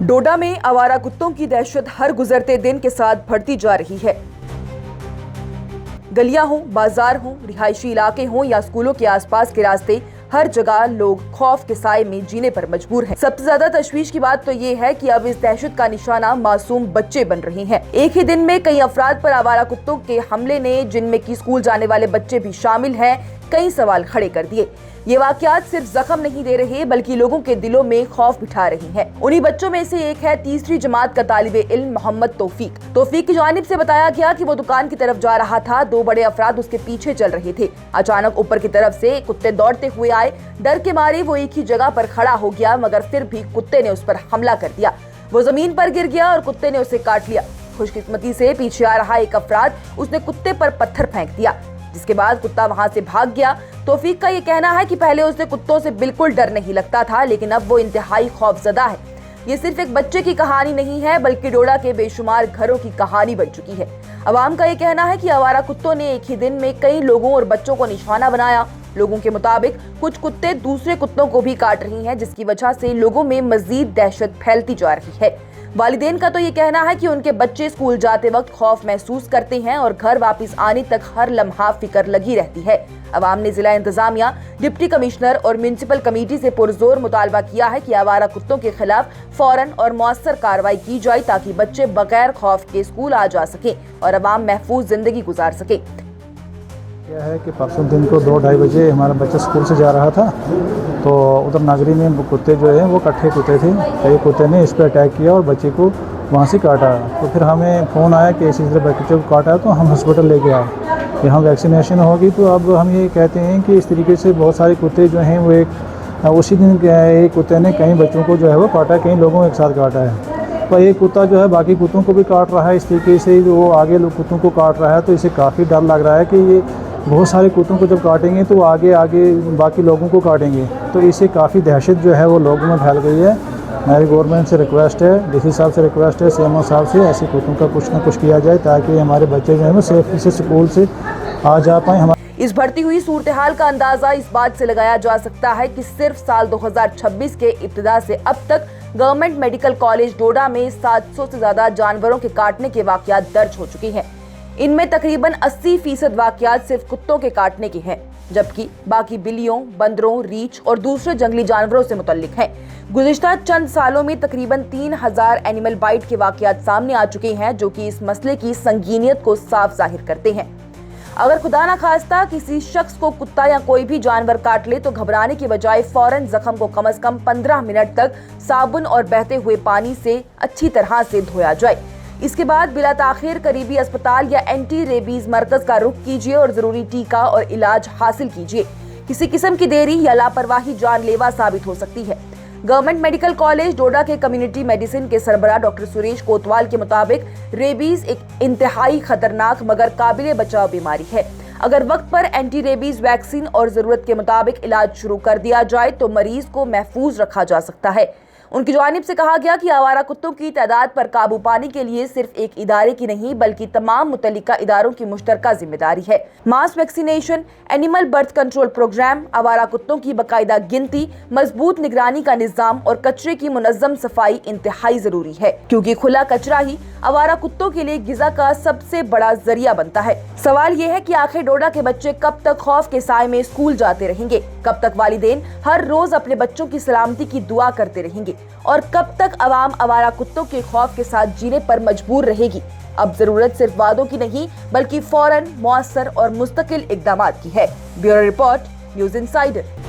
डोडा में आवारा कुत्तों की दहशत हर गुजरते दिन के साथ बढ़ती जा रही है। गलियां हों, बाजार हों, रिहायशी इलाके हों या स्कूलों के आसपास के रास्ते, हर जगह लोग खौफ के साए में जीने पर मजबूर हैं। सबसे ज्यादा तशवीश की बात तो ये है कि अब इस दहशत का निशाना मासूम बच्चे बन रहे हैं। एक ही दिन में कई अफराद पर आवारा कुत्तों के हमले ने, जिनमें की स्कूल जाने वाले बच्चे भी शामिल हैं, कई सवाल खड़े कर दिए। ये वाकयात सिर्फ जख्म नहीं दे रहे बल्कि लोगों के दिलों में खौफ बिठा रही हैं। उन्हीं बच्चों में से एक है तीसरी जमात का तालिबे इल्म मोहम्मद तौफीक की जानिब से बताया गया कि वो दुकान की तरफ जा रहा था। दो बड़े अफराद उसके पीछे चल रहे थे। अचानक ऊपर की तरफ से कुत्ते दौड़ते हुए आए। डर के मारे वो एक ही जगह पर खड़ा हो गया, मगर फिर भी कुत्ते ने उस पर हमला कर दिया। वो जमीन पर गिर गया और कुत्ते ने उसे काट लिया। खुशकिस्मती से पीछे आ रहा एक अफराद उसने कुत्ते पर पत्थर फेंक दिया, जिसके बाद कुत्ता वहां से भाग गया। तौफीक का ये कहना है कि पहले उसे कुत्तों से बिल्कुल डर नहीं लगता था, लेकिन अब वो इंतहाई खौफजदा है। ये सिर्फ एक बच्चे की कहानी नहीं है बल्कि डोडा के बेशुमार घरों की कहानी बन चुकी है। अवाम का ये कहना है कि आवारा कुत्तों ने एक ही दिन में कई लोगों और बच्चों को निशाना बनाया। लोगों के मुताबिक कुछ कुत्ते दूसरे कुत्तों को भी काट रही हैं, जिसकी वजह से लोगों में मजीद दहशत फैलती जा रही है। वालिदैन का तो ये कहना है कि उनके बच्चे स्कूल जाते वक्त खौफ महसूस करते हैं और घर वापस आने तक हर लम्हा फिक्र लगी रहती है। अवाम ने जिला इंतजामिया, डिप्टी कमिश्नर और म्युनिसिपल कमेटी से पुरजोर मुतालबा किया है कि आवारा कुत्तों के खिलाफ फौरन और मौसर कार्रवाई की जाए, ताकि बच्चे बगैर खौफ के स्कूल आ जा सकें और अवाम महफूज जिंदगी गुजार सके। क्या है कि परसों दिन को 2-2:30 बजे हमारा बच्चा स्कूल से जा रहा था, तो उधर नगरी में कुत्ते जो है वो कट्ठे कुत्ते थे। कई कुत्ते ने इस पर अटैक किया और बच्चे को वहाँ से काटा। तो फिर हमें फ़ोन आया कि इसी तरह बच्चे को काटा, तो हम हॉस्पिटल लेके आए। यहाँ वैक्सीनेशन होगी, तो अब हम ये कहते हैं कि इस तरीके से बहुत सारे कुत्ते जो हैं वो उसी दिन एक कुत्ते ने कई बच्चों को जो है वो काटा, कई लोगों को एक साथ काटा है। तो एक कुत्ता जो है बाकी कुत्तों को भी काट रहा है। इस तरीके से वो आगे लोग कुत्तों को काट रहा है, तो इसे काफ़ी डर लग रहा है कि ये बहुत सारे कुत्तों को जब काटेंगे तो आगे बाकी लोगों को काटेंगे। तो इससे काफ़ी दहशत जो है वो लोगों में फैल गई है। हमारी गवर्नमेंट से रिक्वेस्ट है, डीसी साहब से रिक्वेस्ट है, सीएमओ साहब से, ऐसे कुत्तों का कुछ ना कुछ किया जाए ताकि हमारे बच्चे जो है वो सेफ्टी से स्कूल से आ जा पाएँ। इस बढ़ती हुई सूरत हाल का अंदाजा इस बात से लगाया जा सकता है कि सिर्फ साल 2026 के इब्तिदा से अब तक गवर्नमेंट मेडिकल कॉलेज डोडा में 700 से ज्यादा जानवरों के काटने के वाकयात दर्ज हो चुके हैं। इनमें तकरीबन 80% वाकयात सिर्फ कुत्तों के काटने के हैं, जबकि बाकी बिल्लियों, बंदरों, रीछ और दूसरे जंगली जानवरों से मुतल्लिक हैं। गुज़िश्ता चंद सालों में तकरीबन 3000 एनिमल बाइट के वाकयात सामने आ चुके हैं, जो कि इस मसले की संगीनियत को साफ जाहिर करते हैं। अगर खुदा ना खास्ता किसी शख्स को कुत्ता या कोई भी जानवर काट ले तो घबराने की बजाय फौरन जख्म को कम से कम 15 मिनट तक साबुन और बहते हुए पानी से अच्छी तरह से धोया जाए। इसके बाद बिला ताखिर करीबी अस्पताल या एंटी रेबीज मरकज का रुख कीजिए और जरूरी टीका और इलाज हासिल कीजिए। किसी किस्म की देरी या लापरवाही जानलेवा साबित हो सकती है। गवर्नमेंट मेडिकल कॉलेज डोडा के कम्युनिटी मेडिसिन के सरबराह डॉक्टर सुरेश कोतवाल के मुताबिक रेबीज एक इंतहाई खतरनाक मगर काबिल बचाव बीमारी है। अगर वक्त पर एंटी रेबीज वैक्सीन और जरूरत के मुताबिक इलाज शुरू कर दिया जाए तो मरीज को महफूज रखा जा सकता है। उनकी जानिब से कहा गया कि आवारा कुत्तों की तादाद पर काबू पाने के लिए सिर्फ एक इदारे की नहीं बल्कि तमाम मुतल्लिका इदारों की मुश्तरका जिम्मेदारी है। Mass vaccination, animal birth control programme, आवारा कुत्तों की बाकायदा गिनती, मजबूत निगरानी का निजाम और कचरे की मुनज़्ज़म सफाई इंतहाई जरूरी है, क्योंकि खुला कचरा ही आवारा कुत्तों के लिए गिज़ा का सबसे बड़ा जरिया बनता है। सवाल ये है कि आखिर डोडा के बच्चे कब तक खौफ के साए में स्कूल जाते रहेंगे? कब तक वालिदैन हर रोज अपने बच्चों की सलामती की दुआ करते रहेंगे? और कब तक अवाम आवारा कुत्तों के खौफ के साथ जीने पर मजबूर रहेगी? अब जरूरत सिर्फ वादों की नहीं बल्कि फौरन, मौसर और मुस्तकिल इक़दामात की है। Bureau report, news insider.